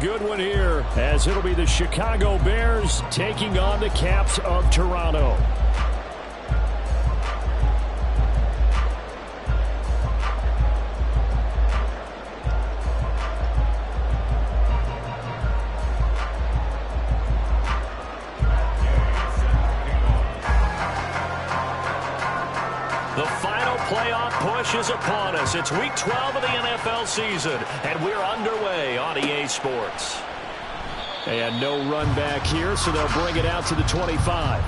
good one here, as it'll be the Chicago Bears taking on the Caps of Toronto. The final playoff push is upon us. It's Week 12 of the NFL season, and we're underway on EA Sports. And no run back here, so they'll bring it out to the 25.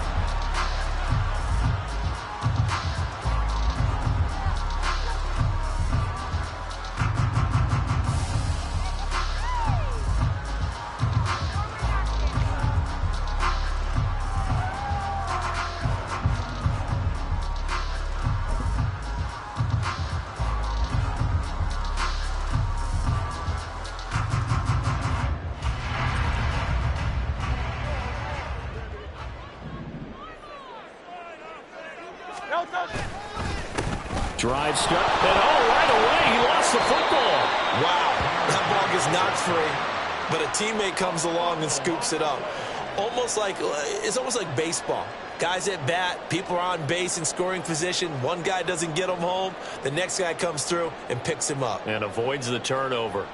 Drive step, and right away, he lost the football. Wow, that ball gets knocked free, but a teammate comes along and scoops it up. It's almost like baseball. Guys at bat, people are on base in scoring position. One guy doesn't get him home. The next guy comes through and picks him up. And avoids the turnover.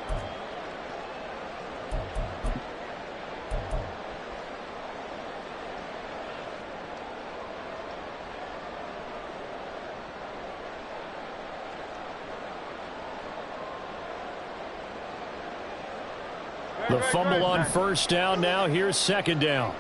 The fumble on first down. Now here's second down.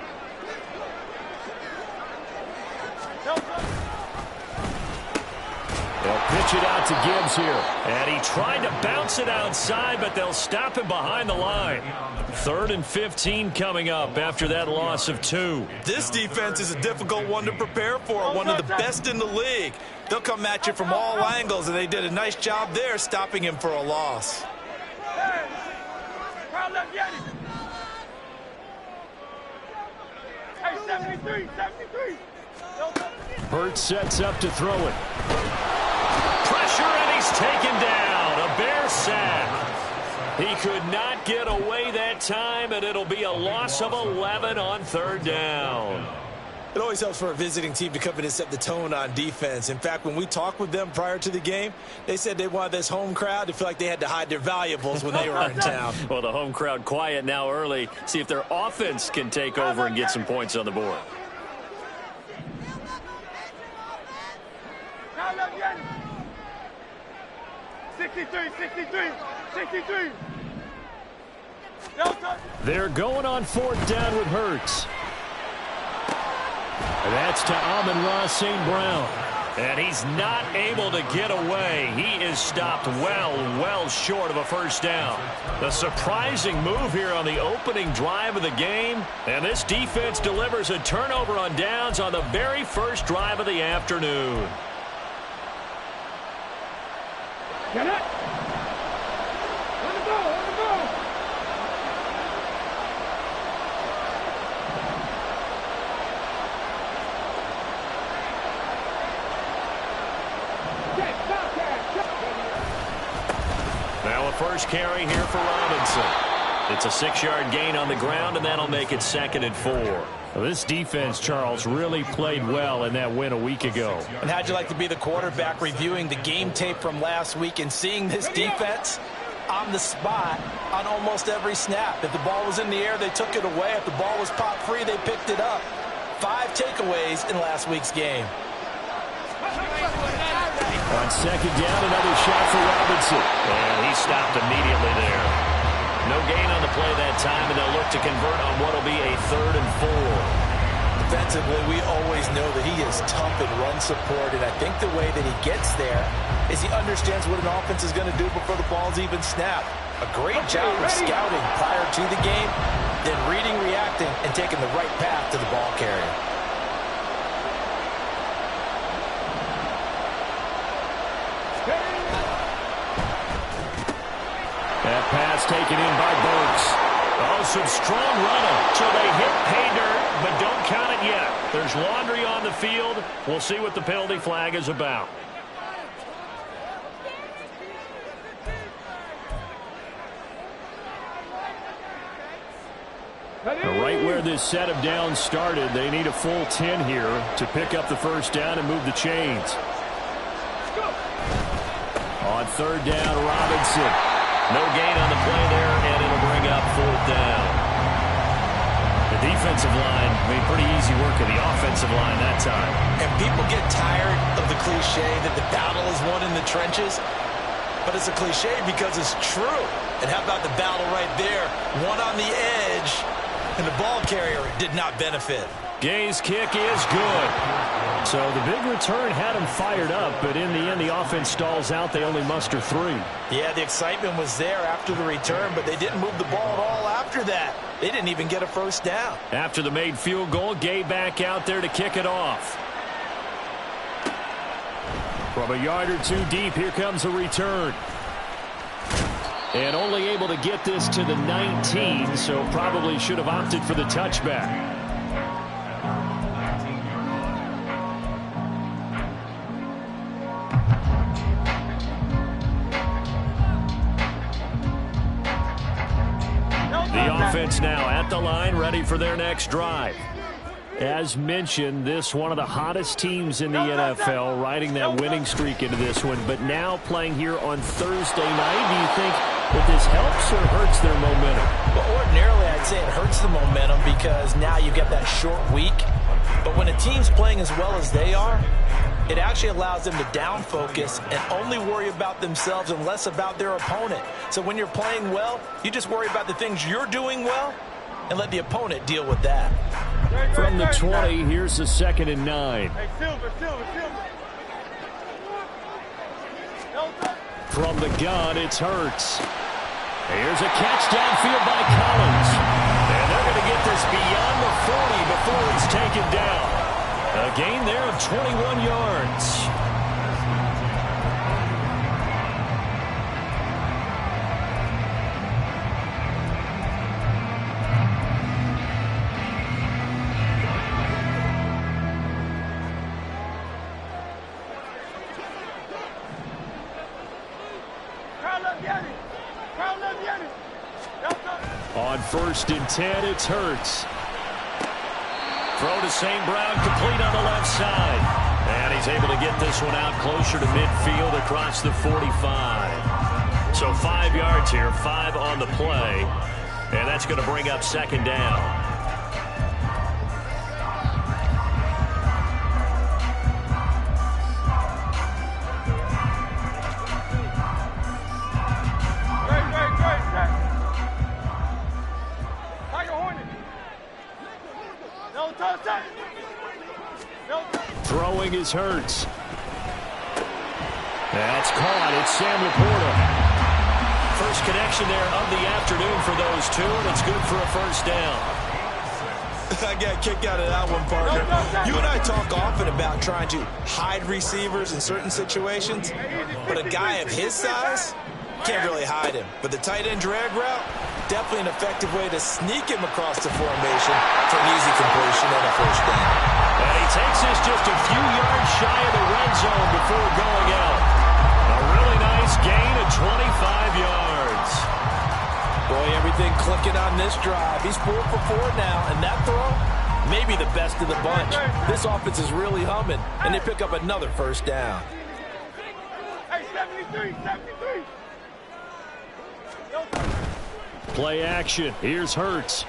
They'll pitch it out to Gibbs here. And he tried to bounce it outside, but they'll stop him behind the line. 3rd and 15 coming up after that loss of 2. This defense is a difficult one to prepare for, one of the best in the league. They'll come at you from all angles, and they did a nice job there stopping him for a loss. Hey, 73. Hurts sets up to throw it. Pressure, and he's taken down. A Bear sack. He could not get away that time, and it'll be a loss of 11 on 3rd down. It always helps for a visiting team to come in and set the tone on defense. In fact, when we talked with them prior to the game, they said they wanted this home crowd to feel like they had to hide their valuables when they were in town. Well, the home crowd quiet now early. See if their offense can take over and get some points on the board. They're going on 4th down with Hurts. That's to Amon-Ra St. Brown. And he's not able to get away. He is stopped well short of a first down. A surprising move here on the opening drive of the game. And this defense delivers a turnover on downs on the very first drive of the afternoon. Get it! Let it go! Now a first carry here for Robinson. It's a 6-yard gain on the ground, and that'll make it 2nd and 4. Well, this defense, Charles, really played well in that win a week ago. And how'd you like to be the quarterback reviewing the game tape from last week and seeing this defense on the spot on almost every snap? If the ball was in the air, they took it away. If the ball was popped free, they picked it up. 5 takeaways in last week's game. On 2nd down, another shot for Robinson. And he stopped immediately there. No gain on the play that time, and they'll look to convert on what will be a 3rd and 4. Defensively, we always know that he is tough in run support, and I think the way that he gets there is he understands what an offense is going to do before the ball's even snapped. A great job of scouting prior to the game, then reading, reacting, and taking the right path to the ball carrier. That pass taken in by Burks. Oh, some strong running. So they hit pay dirt, but don't count it yet. There's laundry on the field. We'll see what the penalty flag is about. Right where this set of downs started, they need a full 10 here to pick up the first down and move the chains. On third down, Robinson. No gain on the play there, and it'll bring up fourth down. The defensive line made pretty easy work of the offensive line that time. And people get tired of the cliche that the battle is won in the trenches. But it's a cliche because it's true. And how about the battle right there? One on the edge, and the ball carrier did not benefit. Gay's kick is good. So the big return had him fired up, but in the end, the offense stalls out. They only muster 3. Yeah, the excitement was there after the return, but they didn't move the ball at all after that. They didn't even get a first down. After the made field goal, Gay back out there to kick it off. From a yard or two deep, here comes a return. And only able to get this to the 19, so probably should have opted for the touchback. The offense now at the line, ready for their next drive. As mentioned, this one of the hottest teams in the NFL, riding that winning streak into this one, but now playing here on Thursday night. Do you think that this helps or hurts their momentum? Well, ordinarily, I'd say it hurts the momentum because now you get that short week. But when a team's playing as well as they are, it actually allows them to down focus and only worry about themselves and less about their opponent. So when you're playing well, you just worry about the things you're doing well and let the opponent deal with that. From the 20, here's the 2nd and 9. Hey, Silver. From the gun, it's Hurts. Here's a catch downfield by Collins. And they're going to get this beyond the 40 before it's taken down. A gain there of 21 yards. On 1st and 10, it's Hurts. Throw to St. Brown, complete on the left side. And he's able to get this one out closer to midfield across the 45. So 5 yards here, 5 on the play. And that's going to bring up 2nd down. Throwing is Hurts. That's caught. It's Sam Laporta. First connection there of the afternoon for those two, and it's good for a first down. I got a kick out of that one, partner. You and I talk often about trying to hide receivers in certain situations, but a guy of his size can't really hide him. But the tight end drag route, definitely an effective way to sneak him across the formation for an easy completion and a first down. And he takes this just a few yards shy of the red zone before going out. A really nice gain of 25 yards. Boy, everything clicking on this drive. He's 4 for 4 now, and that throw, maybe the best of the bunch. This offense is really humming, and they pick up another first down. Hey, 73. Play action. Here's Hurts.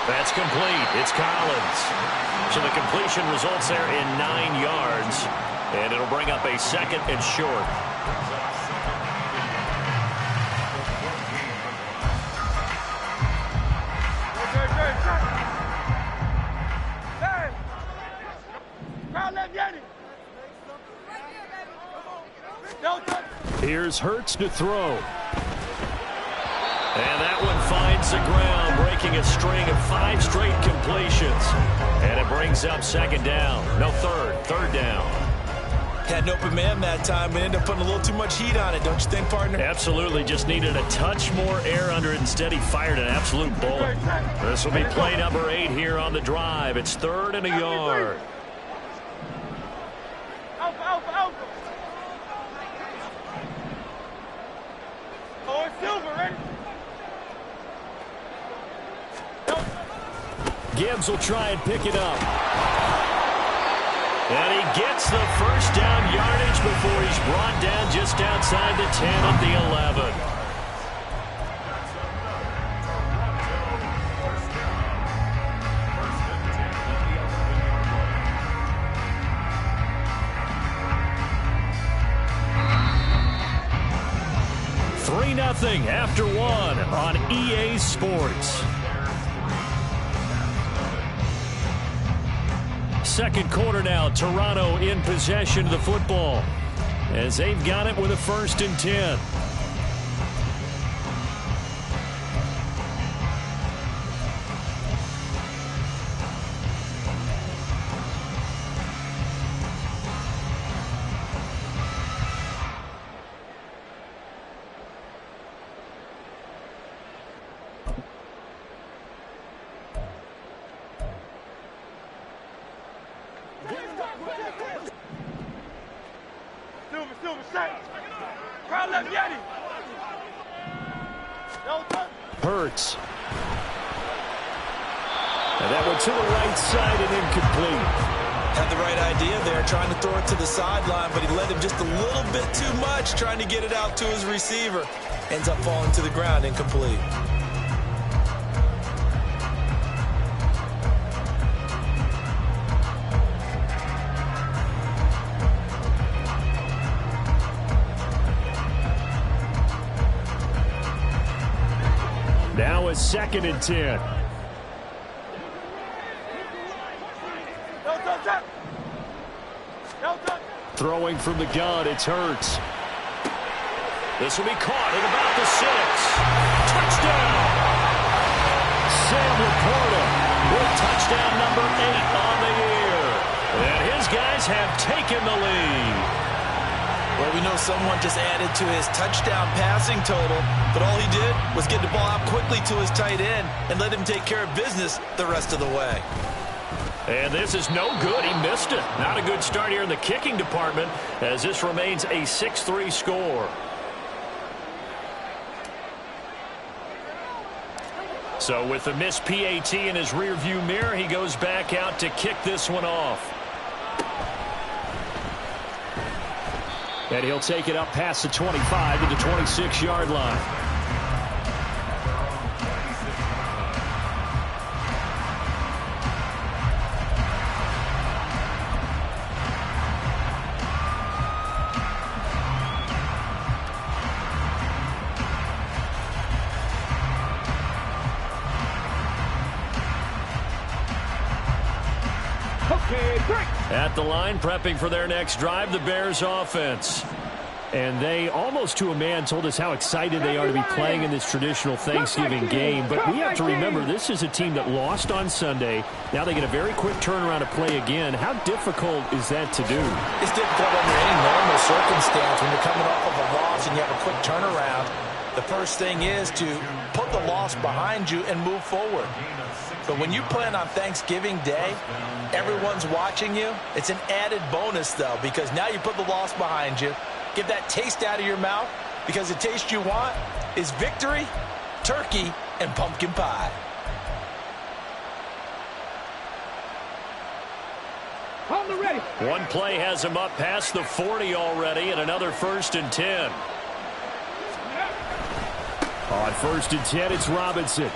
That's complete. It's Collins. So the completion results there in 9 yards. And it'll bring up a 2nd and short. Here's Hurts to throw. And that one finds the ground, breaking a string of 5 straight completions. And it brings up 2nd down. No, third down. Had an open man that time, but ended up putting a little too much heat on it, don't you think, partner? Absolutely. Just needed a touch more air under it. Instead, he fired an absolute bullet. This will be play number 8 here on the drive. It's 3rd and a yard. Alpha. Oh, it's Silver, ready? Gibbs will try and pick it up. And he gets the first down yardage before he's brought down just outside the 10 at the 11. Nothing after one on EA Sports. Second quarter now, Toronto in possession of the football as they've got it with a 1st and 10. Hurts. And that one to the right side and incomplete. Had the right idea there, trying to throw it to the sideline, but he led him just a little bit too much, trying to get it out to his receiver. Ends up falling to the ground, incomplete. Now a 2nd and 10. Throwing from the gun, it's Hurts. This will be caught at about the 6. Touchdown! Sam Laporta with touchdown number 8 on the year. And his guys have taken the lead. Well, we know someone just added to his touchdown passing total, but all he did was get the ball out quickly to his tight end and let him take care of business the rest of the way. And this is no good. He missed it. Not a good start here in the kicking department as this remains a 6-3 score. So with the missed PAT in his rearview mirror, he goes back out to kick this one off. And he'll take it up past the 25 to the 26-yard line. At the line, prepping for their next drive, the Bears offense. And they, almost to a man, told us how excited they are to be playing in this traditional Thanksgiving game. But we have to remember, this is a team that lost on Sunday. Now they get a very quick turnaround to play again. How difficult is that to do? It's difficult under any normal circumstance when you're coming off of a loss and you have a quick turnaround. The first thing is to put the loss behind you and move forward. But when you play on Thanksgiving Day, everyone's watching you. It's an added bonus, though, because now you put the loss behind you. Get that taste out of your mouth, because the taste you want is victory, turkey, and pumpkin pie. One play has him up past the 40 already, and another 1st and 10. On 1st and 10, it's Robinson.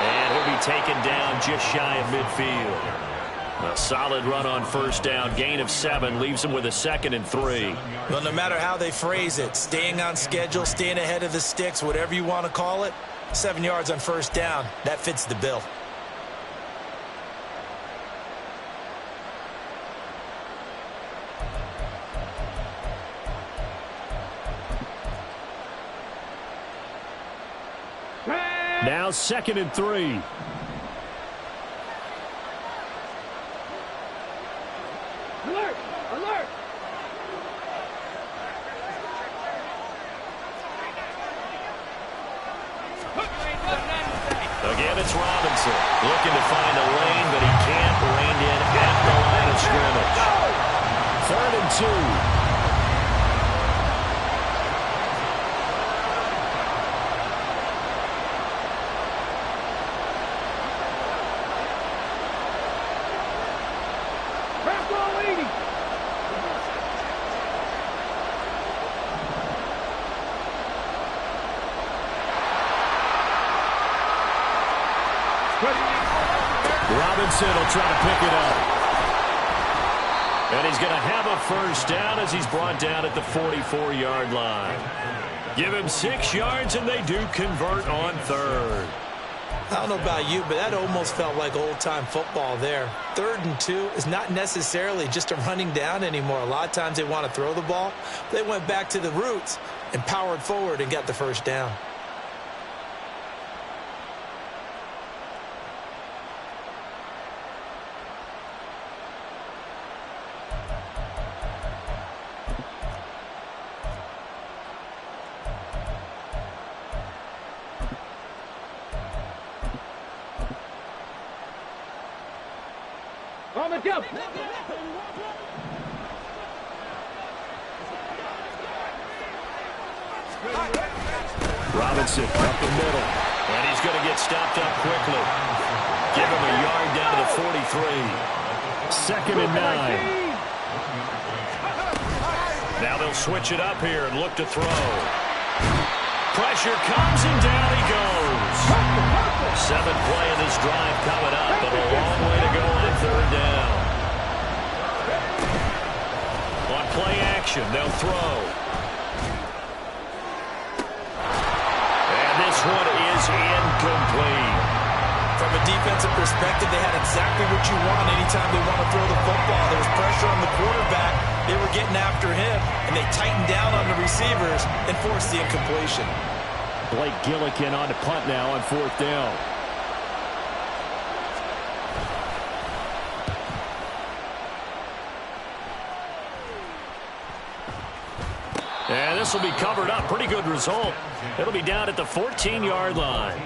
And he'll be taken down just shy of midfield. A solid run on 1st down. Gain of 7 leaves him with a 2nd and 3. Well, no matter how they phrase it, staying on schedule, staying ahead of the sticks, whatever you want to call it, 7 yards on 1st down, that fits the bill. Now 2nd and 3. Alert! Alert! Again, it's Robinson looking to find a lane, but he can't. Reined in at the line of scrimmage. 3rd and 2. Robinson will try to pick it up. And he's going to have a first down as he's brought down at the 44-yard line. Give him 6 yards, and they do convert on third. I don't know about you, but that almost felt like old-time football there. 3rd and 2 is not necessarily just a running down anymore. A lot of times they want to throw the ball. They went back to the roots and powered forward and got the first down. On the jump. Robinson up the middle. And he's going to get stopped up quickly. Give him a yard down to the 43. 2nd and 9. Now they'll switch it up here and look to throw. Pressure comes and down he goes. 7th play of this drive coming up, but a long way to go on 3rd down. On play action, they'll throw. And this one is incomplete. From a defensive perspective, they had exactly what you want anytime they want to throw the football. There was pressure on the quarterback. They were getting after him, and they tightened down on the receivers and forced the incompletion. Blake Gillikin on to punt now on 4th down. And this will be covered up. Pretty good result. It'll be down at the 14-yard line.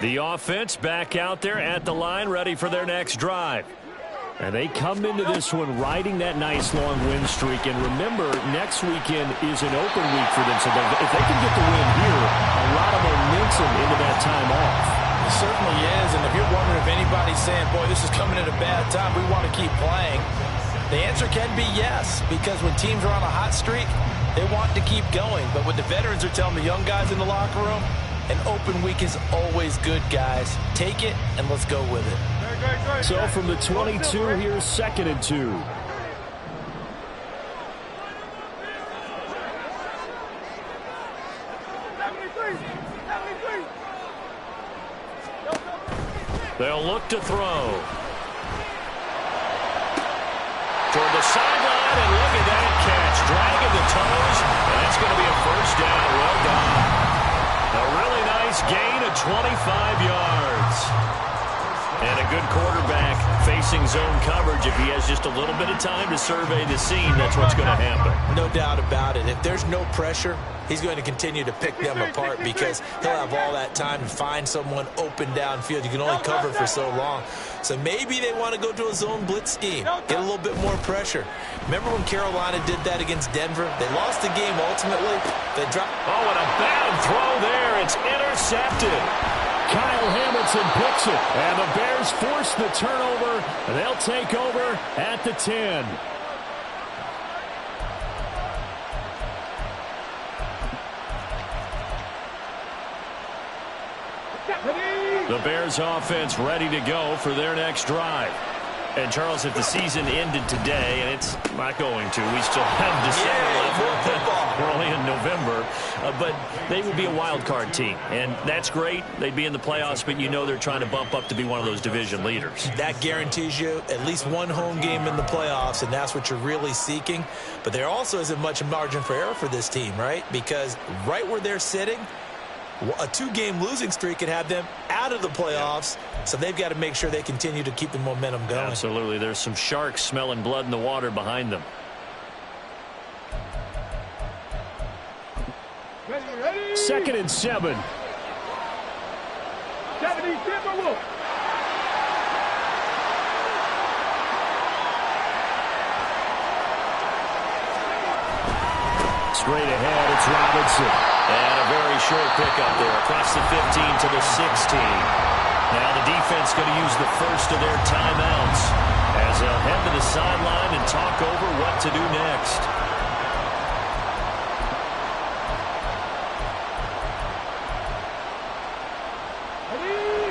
The offense back out there at the line, ready for their next drive. And they come into this one riding that nice long win streak. And remember, next weekend is an open week for them. So if they can get the win here, a lot of momentum into that time off. It certainly is. And if you're wondering if anybody's saying, boy, this is coming at a bad time, we want to keep playing, the answer can be yes. Because when teams are on a hot streak, they want to keep going. But what the veterans are telling the young guys in the locker room, an open week is always good, guys. Take it, and let's go with it. So from the 22, here's 2nd and 2. They'll look to throw. Toward the sideline, and look at that catch. Dragging the toes, and that's going to be a first down. Well done. A really nice gain of 25 yards. And a good quarterback facing zone coverage. If he has just a little bit of time to survey the scene, that's what's going to happen. No doubt about it. If there's no pressure, he's going to continue to pick them apart because he'll have all that time to find someone open downfield. You can only cover for so long. So maybe they want to go to a zone blitz scheme, get a little bit more pressure. Remember when Carolina did that against Denver? They lost the game ultimately. They dropped. Oh, and a bad throw there. It's intercepted. Kyle Hamilton picks it, and the Bears force the turnover. They'll take over at the 10. The Bears offense ready to go for their next drive. And, Charles, if the season ended today, and it's not going to, we still have December left. We're only in November. But they would be a wild card team. And that's great. They'd be in the playoffs, but you know they're trying to bump up to be one of those division leaders. That guarantees you at least one home game in the playoffs, and that's what you're really seeking. But there also isn't much margin for error for this team, right? Because right where they're sitting, a 2-game losing streak could have them out of the playoffs, so they've got to make sure they continue to keep the momentum going. Absolutely. There's some sharks smelling blood in the water behind them. Ready. 2nd and 7. 70 Timberwolves. straight ahead. It's Robinson. And a very short pickup there across the 15 to the 16. Now the defense going to use the first of their timeouts as they'll head to the sideline and talk over what to do next.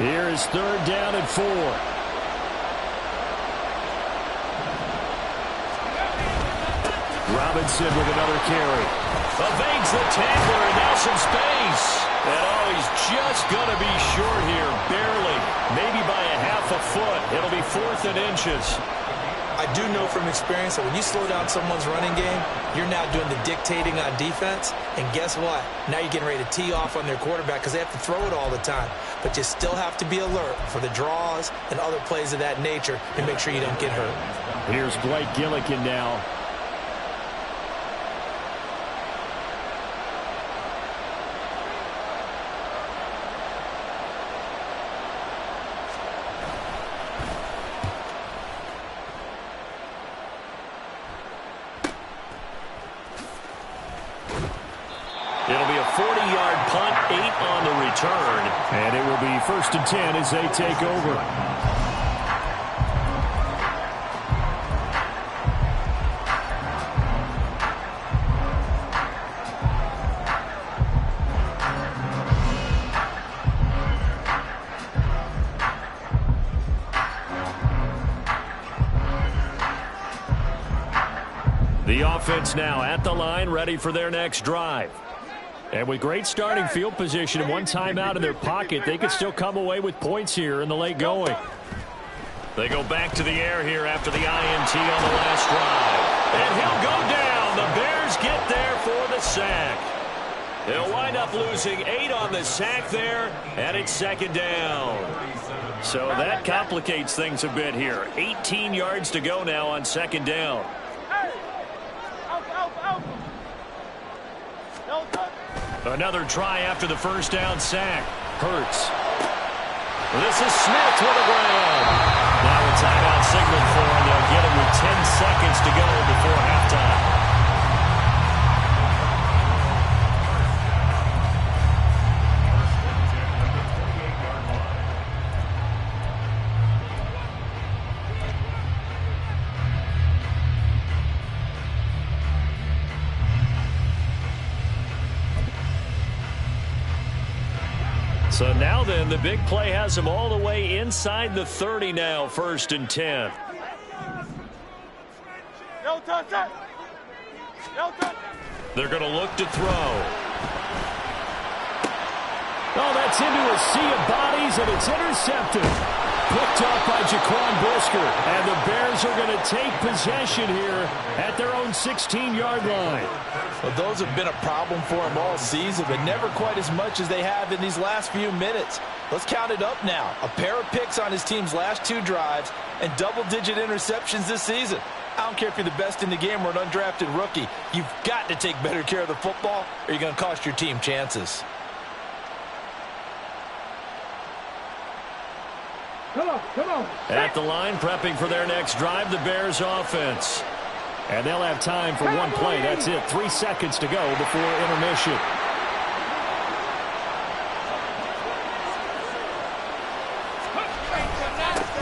Here is 3rd down and 4. Robinson with another carry. Evades the tackler, and now some space. And he's just going to be short here, barely. Maybe by a half a foot. It'll be 4th and inches. I do know from experience that when you slow down someone's running game, you're now doing the dictating on defense. And guess what? Now you're getting ready to tee off on their quarterback because they have to throw it all the time. But you still have to be alert for the draws and other plays of that nature and make sure you don't get hurt. Here's Blake Gillikin now. It'll be a 40-yard punt, 8 on the return. And it will be 1st and 10 as they take over. The offense now at the line, ready for their next drive. And with great starting field position and one timeout in their pocket, they could still come away with points here in the late going. They go back to the air here after the INT on the last drive. And he'll go down. The Bears get there for the sack. They'll wind up losing 8 on the sack there, and it's 2nd down. So that complicates things a bit here. 18 yards to go now on 2nd down. Another try after the 1st down sack. Hurts. This is Smith with a grab. Now a timeout signal for him. They'll get him with 10 seconds to go before halftime. So now then, the big play has them all the way inside the 30 now, 1st and 10. They're going to look to throw. Oh, that's into a sea of bodies, and it's intercepted. Picked up by Jaquan Brisker. And the Bears are going to take possession here at their own 16-yard line. Well, those have been a problem for them all season, but never quite as much as they have in these last few minutes. Let's count it up now. A pair of picks on his team's last 2 drives and double-digit interceptions this season. I don't care if you're the best in the game or an undrafted rookie. You've got to take better care of the football or you're going to cost your team chances. Come on. At the line, prepping for their next drive, the Bears offense. And they'll have time for one play. That's it. 3 seconds to go before intermission.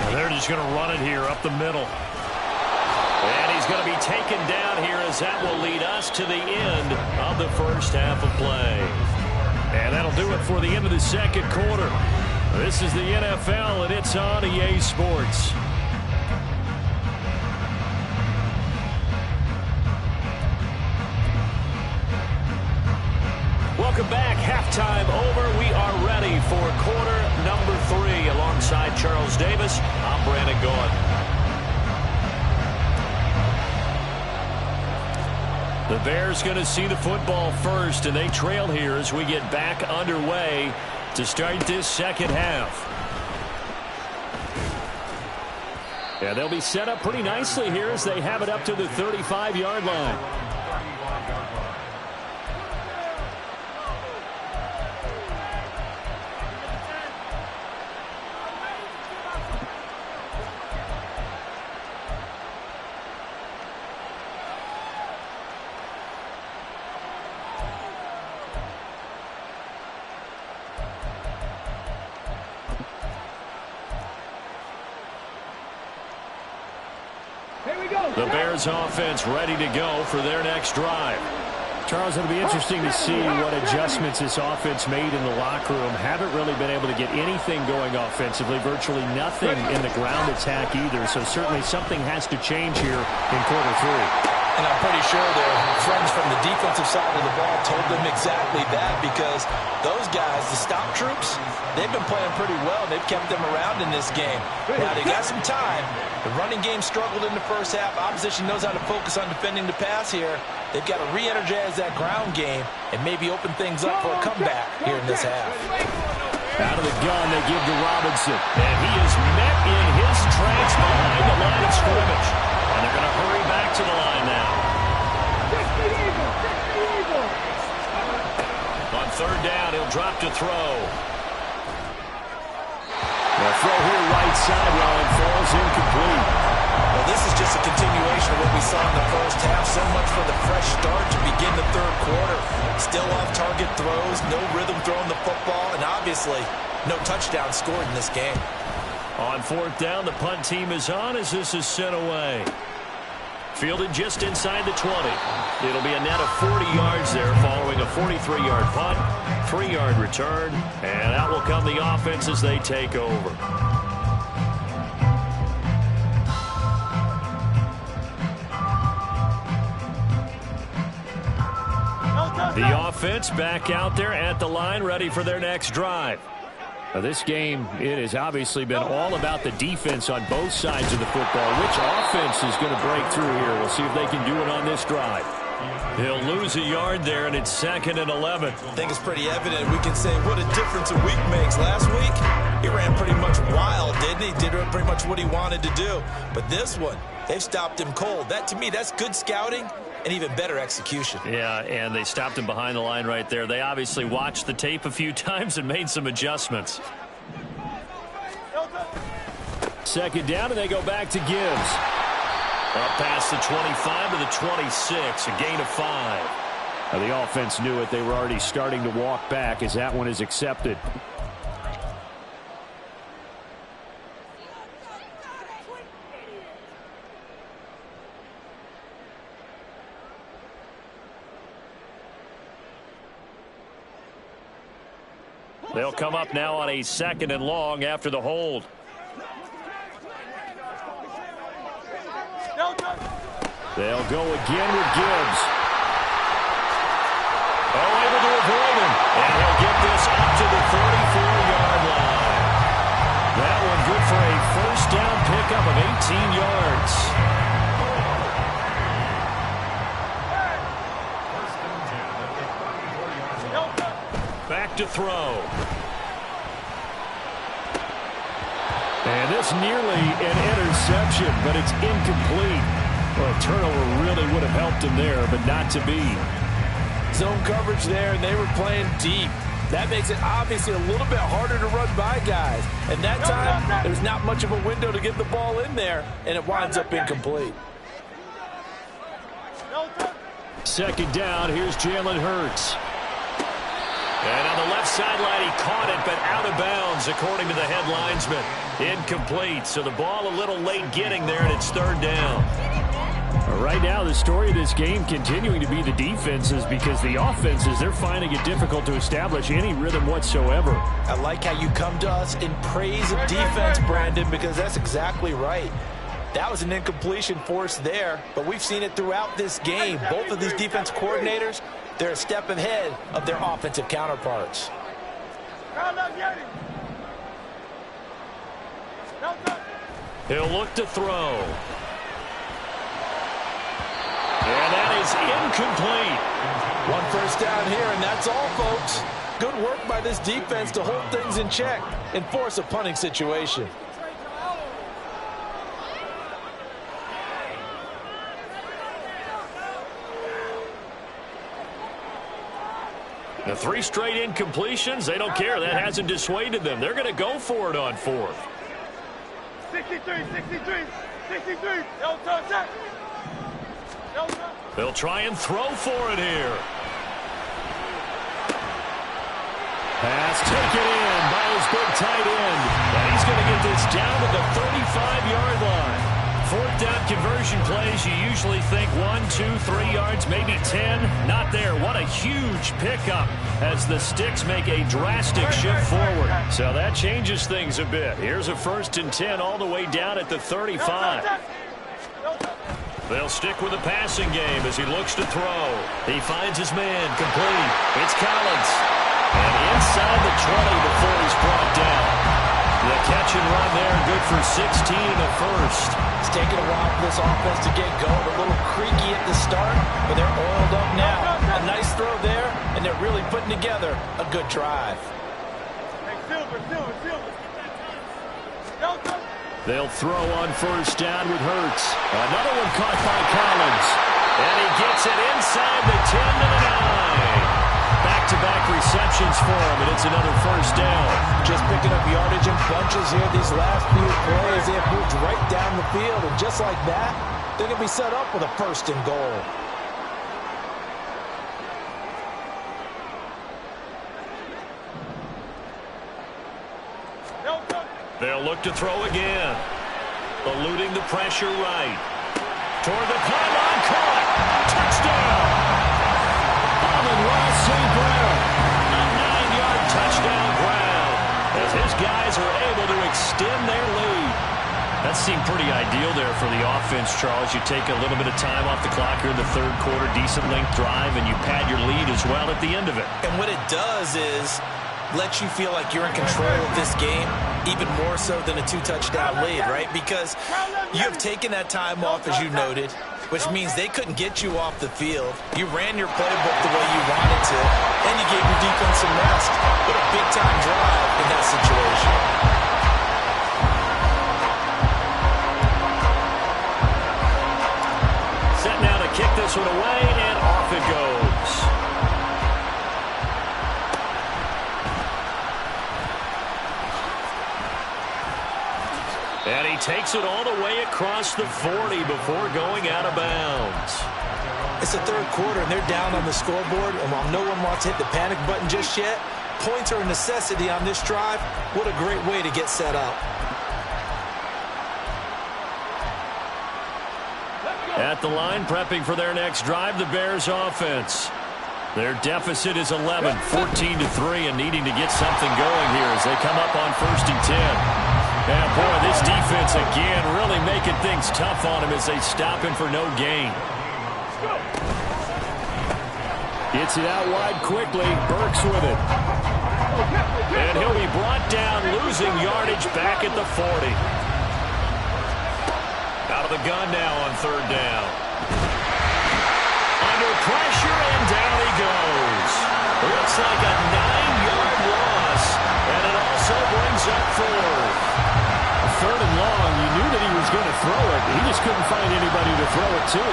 And they're just going to run it here up the middle. And he's going to be taken down here as that will lead us to the end of the first half of play. And that'll do it for the end of the second quarter. This is the NFL, and it's on EA Sports. Welcome back. Halftime over. We are ready for quarter number 3. Alongside Charles Davis, I'm Brandon Gaudin. The Bears going to see the football first, and they trail here as we get back underway to start this second half. Yeah, they'll be set up pretty nicely here as they have it up to the 35-yard line. Here we go. The Bears offense ready to go for their next drive. Charles, it'll be interesting to see what adjustments this offense made in the locker room. Haven't really been able to get anything going offensively, virtually nothing in the ground attack either. So certainly something has to change here in quarter three. And I'm pretty sure their friends from the defensive side of the ball told them exactly that, because those guys, the stop troops, they've been playing pretty well. They've kept them around in this game. Now, they got some time. The running game struggled in the first half. Opposition knows how to focus on defending the pass here. They've got to re-energize that ground game and maybe open things up for a comeback here in this half. Out of the gun, they give to Robinson. And he is met in his tracks behind the line of scrimmage. And they're going to hurry back to the line now. On third down, he'll drop to throw. The throw here right sideline falls incomplete. Well, this is just a continuation of what we saw in the first half. So much for the fresh start to begin the third quarter. Still off-target throws, no rhythm throwing the football, and obviously no touchdown scored in this game. On fourth down, the punt team is on as this is sent away. Fielded just inside the 20. It'll be a net of 40 yards there following a 43-yard punt, 3-yard return, and out will come the offense as they take over. The offense back out there at the line, ready for their next drive. Now this game, it has obviously been all about the defense on both sides of the football. Which offense is going to break through here? We'll see if they can do it on this drive. He'll lose a yard there, and it's 2nd and 11. I think it's pretty evident. We can say what a difference a week makes. Last week, he ran pretty much wild, didn't he? Did pretty much what he wanted to do. But this one, they've stopped him cold. That, to me, that's good scouting and even better execution. Yeah, and they stopped him behind the line right there. They obviously watched the tape a few times and made some adjustments. 2nd down, and they go back to Gibbs. Up past the 25 to the 26, a gain of 5. Now the offense knew it. They were already starting to walk back as that one is accepted. They'll come up now on a 2nd and long after the hold. They'll go again with Gibbs. Oh, able to avoid him. And he'll get this up to the 44-yard line. That one good for a first down pickup of 18 yards. Back to throw. And this nearly an interception, but it's incomplete. Well, a turnover really would have helped him there, but not to be. Zone coverage there, and they were playing deep. That makes it obviously a little bit harder to run by guys. And that time, there's not much of a window to get the ball in there, and it winds up incomplete. 2nd down, here's Jalen Hurts. And on the left sideline, he caught it, but out of bounds, according to the head linesman. Incomplete, so the ball a little late getting there, and it's 3rd down. Right now, the story of this game continuing to be the defenses, because the offenses, they're finding it difficult to establish any rhythm whatsoever. I like how you come to us in praise of defense, Brandon, because that's exactly right. That was an incompletion forced there, but we've seen it throughout this game. Both of these defense coordinators, they're a step ahead of their offensive counterparts. He'll look to throw. And that is incomplete. One first down here, and that's all, folks. Good work by this defense to hold things in check and force a punting situation. The 3 straight incompletions, they don't care. That hasn't dissuaded them. They're going to go for it on 4th. 63. They'll try and throw for it here. Pass taken in by his big tight end. And he's going to get this down to the 35-yard line. 4th down conversion plays, you usually think 1, 2, 3 yards, maybe 10. Not there. What a huge pickup as the Sticks make a drastic shift forward. So that changes things a bit. Here's a 1st and 10 all the way down at the 35. They'll stick with the passing game as he looks to throw. He finds his man, complete. It's Collins. And inside the 20 before he's brought down. The catch and run there, good for 16 and a first. It's taken a while for this offense to get going. A little creaky at the start, but they're oiled up now. A nice throw there, and they're really putting together a good drive. Hey, Silver. They'll throw on 1st down with Hurts. Another one caught by Collins. And he gets it inside the 10 to the 9. Back-to-back receptions for him, and it's another 1st down. Just picking up yardage in bunches here these last few plays. They have moved right down the field, and just like that, they're going to be set up with a 1st and goal. They'll look to throw again. Eluding the pressure right. Toward the pylon, caught. Touchdown. Amon-Ra St. Brown. A 9-yard touchdown ground as his guys are able to extend their lead. That seemed pretty ideal there for the offense, Charles. You take a little bit of time off the clock here in the 3rd quarter, decent length drive, and you pad your lead as well at the end of it. And what it does is let you feel like you're in control of this game, even more so than a 2-touchdown lead, right? Because you have taken that time off, as you noted, which means they couldn't get you off the field. You ran your playbook the way you wanted to, and you gave your defense some rest. What a big-time drive in that situation. Set now to kick this one away, and off it goes. And he takes it all the way across the 40 before going out of bounds. It's the 3rd quarter, and they're down on the scoreboard, and while no one wants to hit the panic button just yet, points are a necessity on this drive. What a great way to get set up. At the line, prepping for their next drive, the Bears offense. Their deficit is 11, 14-3, and needing to get something going here as they come up on 1st and 10. And boy, this defense again really making things tough on him as they stop him for no gain. Gets it out wide quickly. Burks with it. And he'll be brought down, losing yardage back at the 40. Out of the gun now on 3rd down. Under pressure, and down he goes. Looks like a 9-yard loss, and it also brings up 4th. 3rd and long, you knew that he was going to throw it. He just couldn't find anybody to throw it to.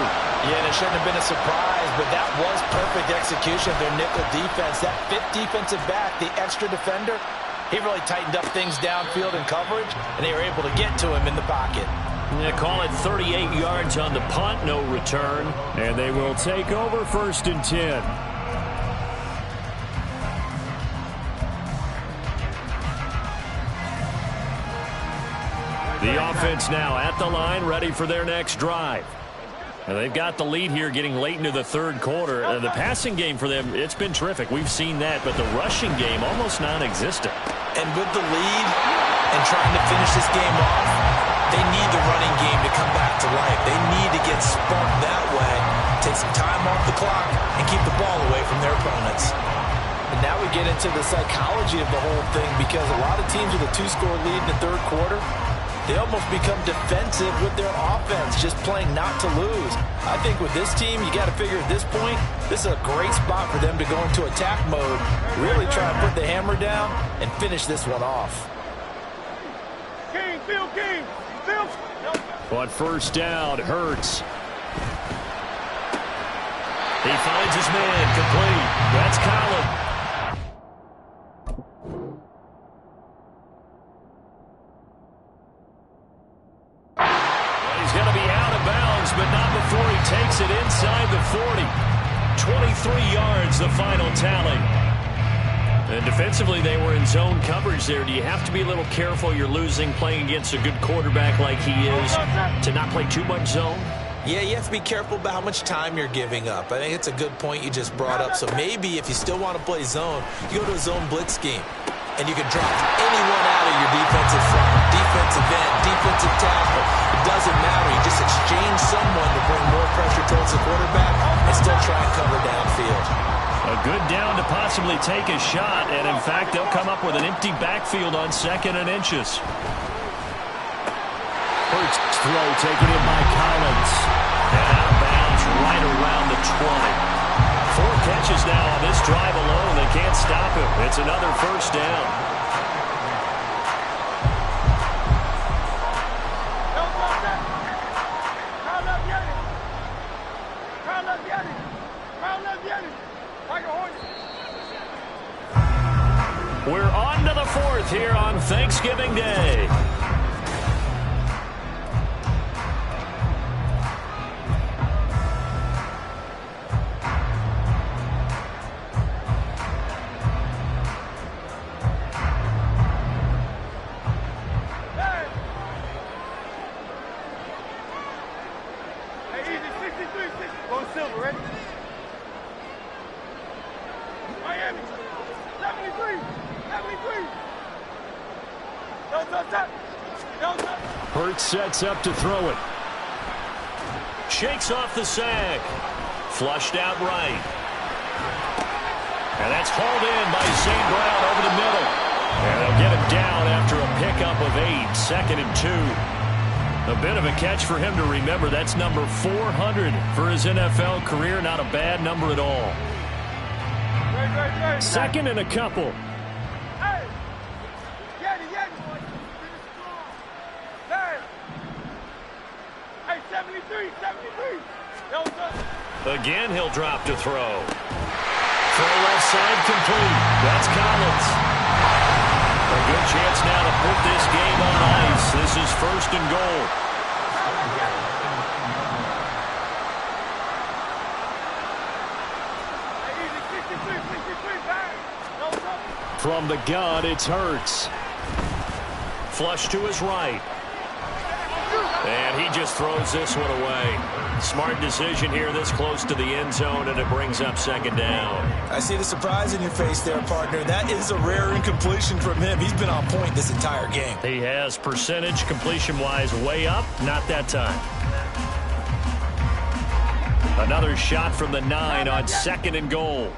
Yeah, and it shouldn't have been a surprise, but that was perfect execution of their nickel defense. That 5th defensive back, the extra defender, he really tightened up things downfield in coverage, and they were able to get to him in the pocket. Yeah, call it 38 yards on the punt, no return. And they will take over 1st and 10. The offense now at the line, ready for their next drive. And they've got the lead here getting late into the 3rd quarter. The passing game for them, it's been terrific. We've seen that, but the rushing game almost non-existent. And with the lead and trying to finish this game off, they need the running game to come back to life. They need to get spunked that way, take some time off the clock, and keep the ball away from their opponents. And now we get into the psychology of the whole thing, because a lot of teams with a 2-score lead in the 3rd quarter, they almost become defensive with their offense, just playing not to lose. I think with this team, you got to figure at this point, this is a great spot for them to go into attack mode, really try to put the hammer down and finish this one off. King, Phil. On 1st down, Hurts. He finds his man, complete. That's Collins. He's going to be out of bounds, but not before he takes it inside the 40. 23 yards, the final tally. And defensively, they were in zone coverage there. Do you have to be a little careful you're losing playing against a good quarterback like he is to not play too much zone? Yeah, you have to be careful about how much time you're giving up. I think it's a good point you just brought up. So maybe if you still want to play zone, you go to a zone blitz scheme. And you can drop anyone out of your defensive front, defensive end, defensive tackle. It doesn't matter. You just exchange someone to bring more pressure towards the quarterback and still try and cover downfield. A good down to possibly take a shot. And, in fact, they'll come up with an empty backfield on 2nd and inches. Hurts throw taken in by Collins. And out of bounds right around the 20. 4 catches now on this drive alone. They can't stop him. It's another first down. We're on to the 4th here on Thanksgiving Day. Hurts sets up to throw it. Shakes off the sack. Flushed out right. And that's hauled in by St. Brown over the middle. And they'll get him down after a pickup of 8. 2nd and 2. A bit of a catch for him to remember. That's number 400 for his NFL career. Not a bad number at all. 2nd and a couple. Again, he'll drop to throw. Throw left side complete. That's Collins. A good chance now to put this game on ice. This is 1st and goal. From the gun, it's Hurts. Flush to his right. And he just throws this one away. Smart decision here this close to the end zone, and it brings up 2nd down. I see the surprise in your face there, partner. That is a rare incompletion from him. He's been on point this entire game. He has percentage completion-wise way up. Not that time. Another shot from the 9 on 2nd and goal.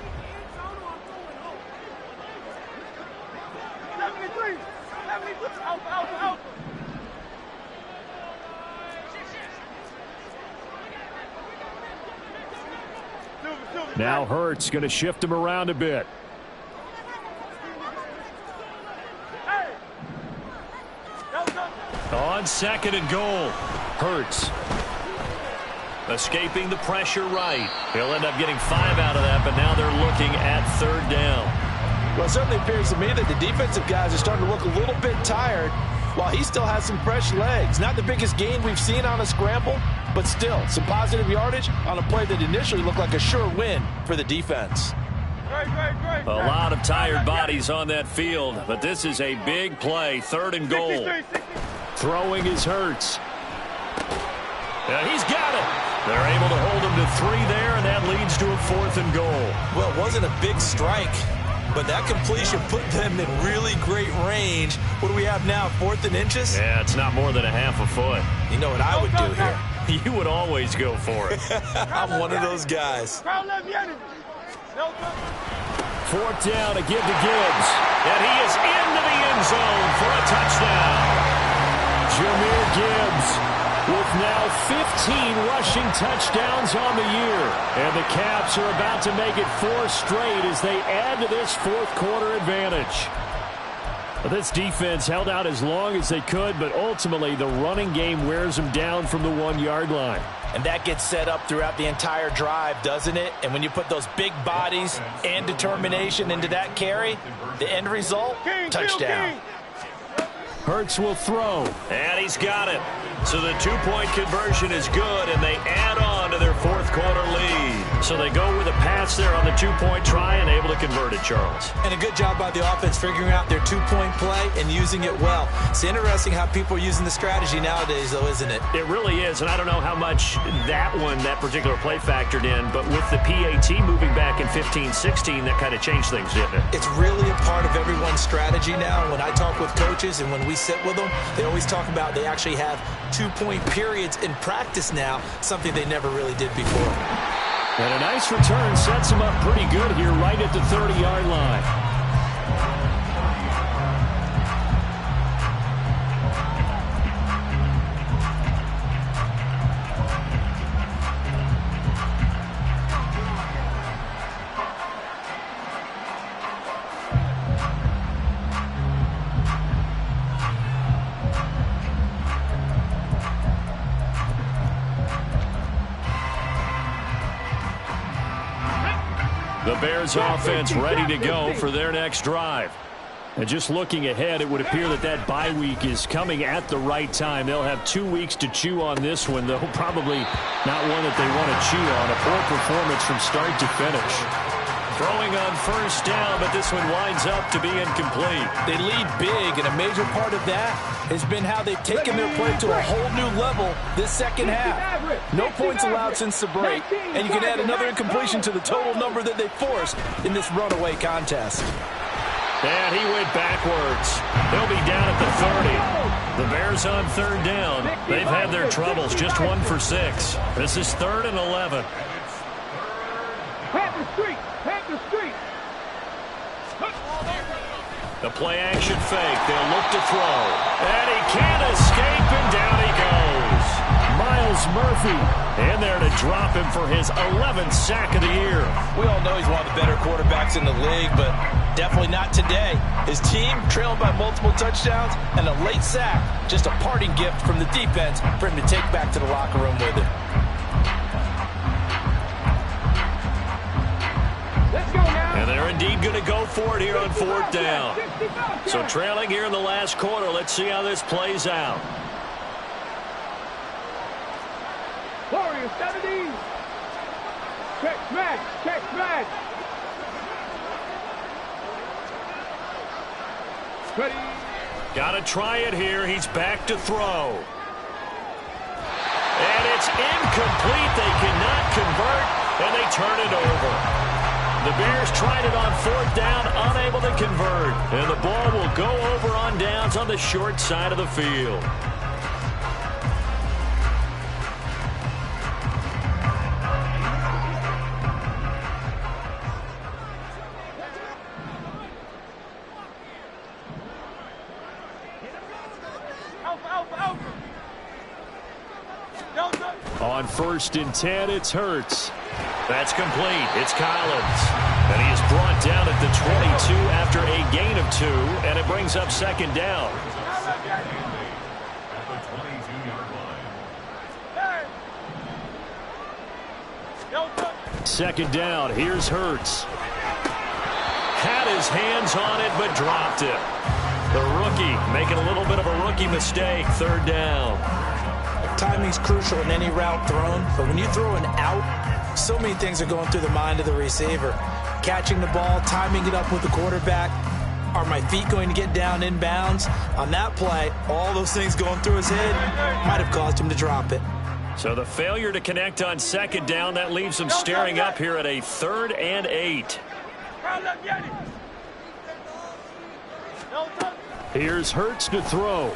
Now Hurts going to shift him around a bit. On 2nd and goal, Hurts. Escaping the pressure right. He'll end up getting 5 out of that, but now they're looking at 3rd down. Well, it certainly appears to me that the defensive guys are starting to look a little bit tired while he still has some fresh legs. Not the biggest gain we've seen on a scramble, but still some positive yardage on a play that initially looked like a sure win for the defense. A lot of tired bodies on that field, but this is a big play. 3rd and goal. Throwing is Hurts. Yeah, he's got it. They're able to hold him to 3 there, and that leads to a 4th and goal. Well, it wasn't a big strike, but that completion put them in really great range. What do we have now, 4th and inches? Yeah, it's not more than a half a foot. You know what I would do here? You would always go for it. I'm one of those guys. 4th down to give to Gibbs. And he is into the end zone for a touchdown. Jahmyr Gibbs with now 15 rushing touchdowns on the year. And the Caps are about to make it 4 straight as they add to this 4th quarter advantage. This defense held out as long as they could, but ultimately the running game wears them down from the 1-yard line. And that gets set up throughout the entire drive, doesn't it? And when you put those big bodies and determination into that carry, the end result, touchdown. Hurts will throw. And he's got it. So the two-point conversion is good, and they add on to their fourth-quarter lead. So they go with a pass there on the two-point try and able to convert it, Charles. And a good job by the offense figuring out their two-point play and using it well. It's interesting how people are using the strategy nowadays, though, isn't it? It really is, and I don't know how much that particular play factored in, but with the PAT moving back in 15-16, that kind of changed things, didn't it? It's really a part of everyone's strategy now. When I talk with coaches and when we sit with them, they always talk about they actually have two-point periods in practice now, something they never really did before. And a nice return sets them up pretty good here right at the 30-yard line. The Bears offense ready to go for their next drive. And just looking ahead, it would appear that bye week is coming at the right time. They'll have 2 weeks to chew on this one, though probably not one that they want to chew on. A poor performance from start to finish. Throwing on first down, but this one winds up to be incomplete. They lead big, and a major part of that has been how they've taken their play to a whole new level this second half. No points allowed since the break, and you can add another incompletion to the total number that they forced in this runaway contest. And he went backwards. They'll be down at the 30. The Bears on third down. They've had their troubles, just 1 for 6. This is 3rd and 11. The play-action fake. They'll look to throw. And he can't escape, and down he goes. Myles Murphy in there to drop him for his 11th sack of the year. We all know he's one of the better quarterbacks in the league, but definitely not today. His team trailed by multiple touchdowns, and a late sack, just a parting gift from the defense for him to take back to the locker room with him. And they're indeed going to go for it here on 4th down. So trailing here in the last quarter. Let's see how this plays out. Warriors 70. Check match. Check match. Ready. Got to try it here. He's back to throw. And it's incomplete. They cannot convert, and they turn it over. The Bears tried it on 4th down, unable to convert. And the ball will go over on downs on the short side of the field. On 1st and 10, it's Hurts. That's complete. It's Collins. And he is brought down at the 22 after a gain of 2, and it brings up 2nd down. Second down. Here's Hurts. Had his hands on it, but dropped it. The rookie making a little bit of a rookie mistake. 3rd down. Timing's crucial in any route thrown, but when you throw an out, so many things are going through the mind of the receiver. Catching the ball, timing it up with the quarterback. Are my feet going to get down in bounds? On that play, all those things going through his head might have caused him to drop it. So the failure to connect on 2nd down, that leaves him staring up here at a 3rd and 8. Here's Hurts to throw.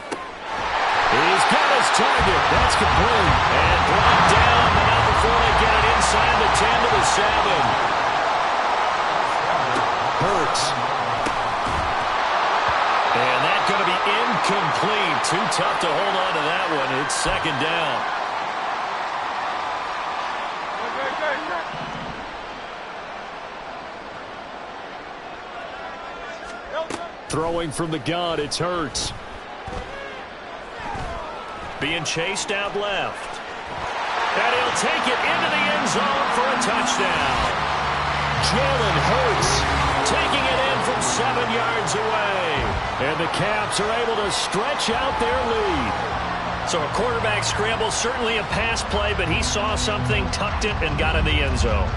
He's got his target. That's complete. And brought down, but not before they get it inside the 10 to the 7. Hurts. And that's going to be incomplete. Too tough to hold on to that one. It's 2nd down. Throwing from the gun, it's Hurts. Being chased out left. And he'll take it into the end zone for a touchdown. Jalen Hurts taking it in from 7 yards away. And the Caps are able to stretch out their lead. So a quarterback scramble, certainly a pass play, but he saw something, tucked it, and got in the end zone.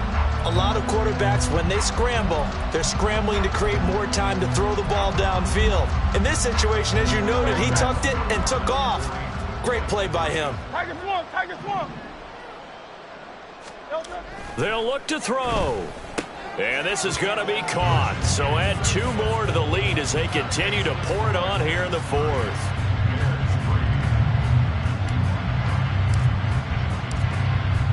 A lot of quarterbacks, when they scramble, they're scrambling to create more time to throw the ball downfield. In this situation, as you noted, he tucked it and took off. Great play by him. Tigers one, Tigers one. They'll look to throw. And this is going to be caught. So add 2 more to the lead as they continue to pour it on here in the 4th.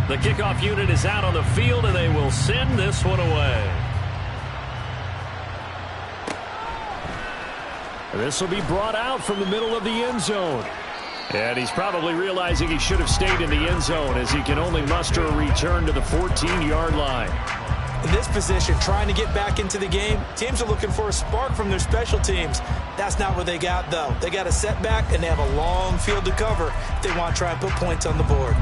The kickoff unit is out on the field, and they will send this one away. This will be brought out from the middle of the end zone. And he's probably realizing he should have stayed in the end zone as he can only muster a return to the 14-yard line. In this position, trying to get back into the game, teams are looking for a spark from their special teams. That's not what they got, though. They got a setback, and they have a long field to cover if they want to try and put points on the board.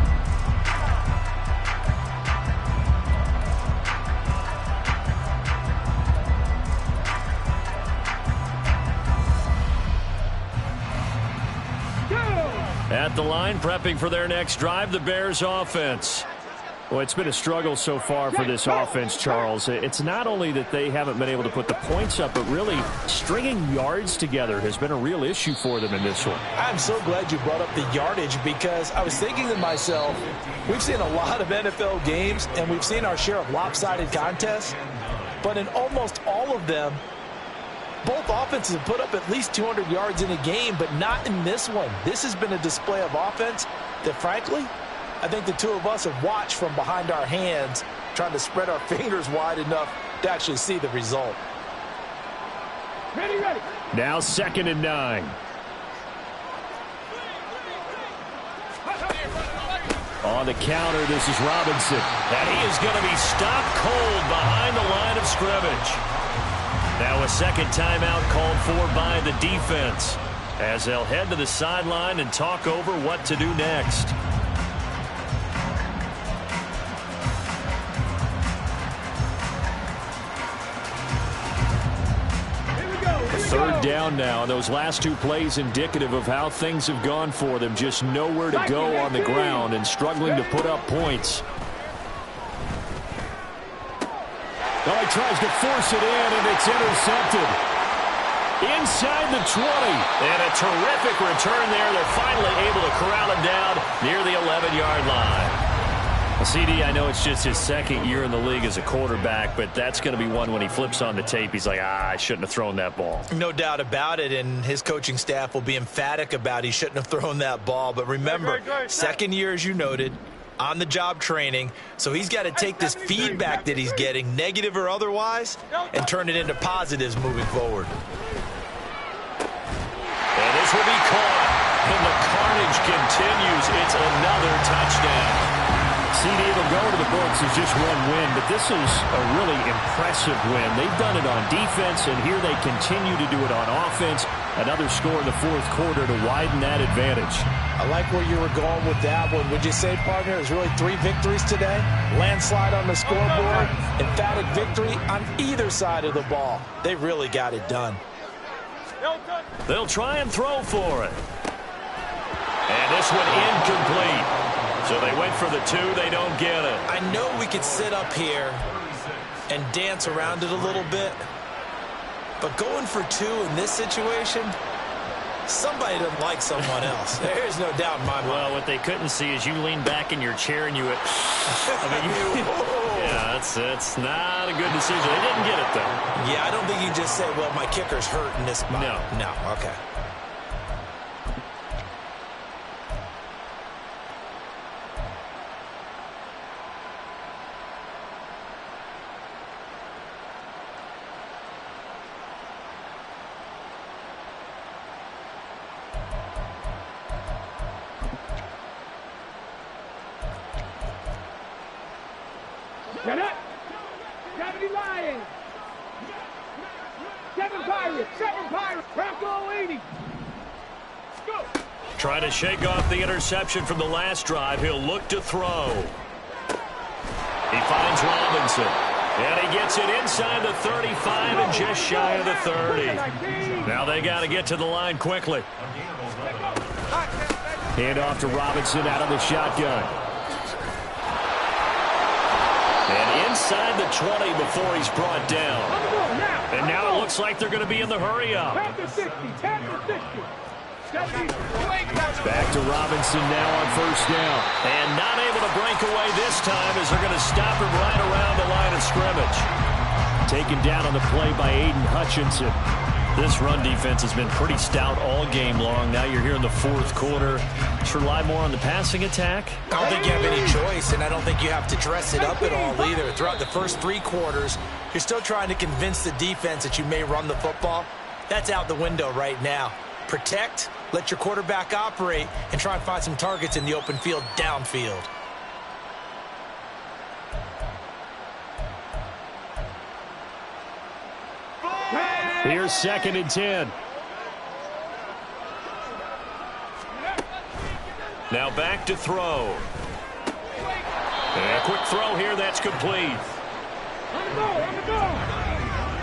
At the line, prepping for their next drive, the Bears offense. Well, it's been a struggle so far for this offense, Charles. It's not only that they haven't been able to put the points up, but really stringing yards together has been a real issue for them in this one. I'm so glad you brought up the yardage because I was thinking to myself, we've seen a lot of NFL games and we've seen our share of lopsided contests, but in almost all of them, both offenses have put up at least 200 yards in a game, but not in this one. This has been a display of offense that, frankly, I think the two of us have watched from behind our hands, trying to spread our fingers wide enough to actually see the result. Ready, ready. Now 2nd and 9. On the counter, this is Robinson. And he is going to be stopped cold behind the line of scrimmage. Now a second timeout called for by the defense as they'll head to the sideline and talk over what to do next. Third down now. Those last 2 plays indicative of how things have gone for them. Just nowhere to go on the ground and struggling to put up points. Well, he tries to force it in, and it's intercepted. Inside the 20. And a terrific return there. They're finally able to corral him down near the 11-yard line. CD, I know it's just his 2nd year in the league as a quarterback, but that's going to be one when he flips on the tape, he's like, I shouldn't have thrown that ball. No doubt about it, and his coaching staff will be emphatic about he shouldn't have thrown that ball. But remember, 2nd year, as you noted, on-the-job training, so he's got to take this feedback that he's getting, negative or otherwise, and turn it into positives moving forward. And this will be caught, and the carnage continues. It's another touchdown. CD, it'll go to the books as just one win, but this is a really impressive win. They've done it on defense, and here they continue to do it on offense. Another score in the 4th quarter to widen that advantage. I like where you were going with that one. Would you say, partner, there's really 3 victories today? Landslide on the scoreboard, emphatic victory on either side of the ball. They really got it done. They'll try and throw for it. And this one incomplete. So they went for the 2. They don't get it. I know we could sit up here and dance around it a little bit, but going for 2 in this situation, somebody doesn't like someone else. There's no doubt in my mind. Well, what they couldn't see is you lean back in your chair and you went, yeah, that's not a good decision. They didn't get it, though. Yeah, I don't think you can just say, well, my kicker's hurt in this spot. No, okay. Get up. 70 Lions. 7 Pirates. 7 Pirates. Bronco 80. Go. Trying to shake off the interception from the last drive. He'll look to throw. He finds Robinson. And he gets it inside the 35 and just shy of the 30. Now they got to get to the line quickly. Hand off to Robinson out of the shotgun. And inside the 20 before he's brought down. And now it looks like they're going to be in the hurry-up. Back to Robinson now on first down. And not able to break away this time as they're going to stop him right around the line of scrimmage. Taken down on the play by Aiden Hutchinson. This run defense has been pretty stout all game long. Now you're here in the fourth quarter. Should rely more on the passing attack? I don't think you have any choice, and I don't think you have to dress it up at all either. Throughout the first 3 quarters, you're still trying to convince the defense that you may run the football. That's out the window right now. Protect, let your quarterback operate, and try and find some targets in the open field downfield. Here's 2nd and 10. Now back to throw. And a quick throw here, that's complete. On the go.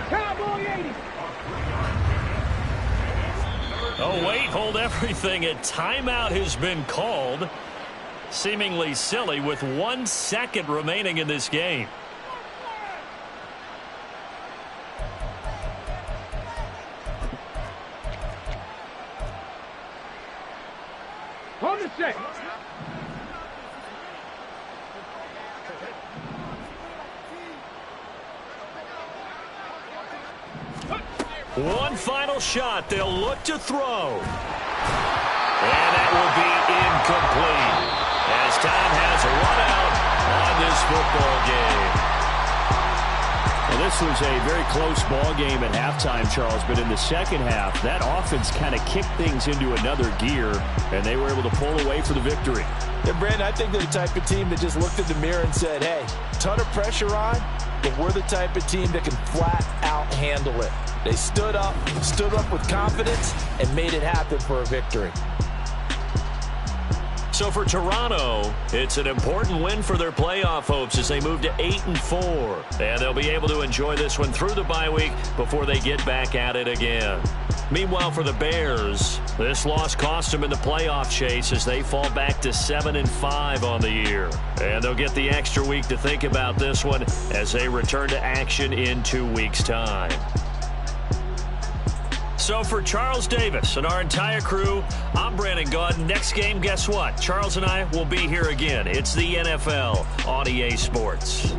Cowboy 80. Oh, wait, hold everything. A timeout has been called. Seemingly silly with 1 second remaining in this game. On the set. One final shot. They'll look to throw. And that will be incomplete as time has run out on this football game. Well, this was a very close ball game at halftime, Charles, but in the second half, that offense kind of kicked things into another gear, and they were able to pull away for the victory. Yeah, Brandon, I think they're the type of team that just looked in the mirror and said, hey, ton of pressure on, but we're the type of team that can flat out handle it. They stood up with confidence, and made it happen for a victory. So for Toronto, it's an important win for their playoff hopes as they move to 8-4. And they'll be able to enjoy this one through the bye week before they get back at it again. Meanwhile, for the Bears, this loss cost them in the playoff chase as they fall back to 7-5 on the year. And they'll get the extra week to think about this one as they return to action in 2 weeks' time. So for Charles Davis and our entire crew, I'm Brandon Gaudin. Next game, guess what? Charles and I will be here again. It's the NFL on EA Sports.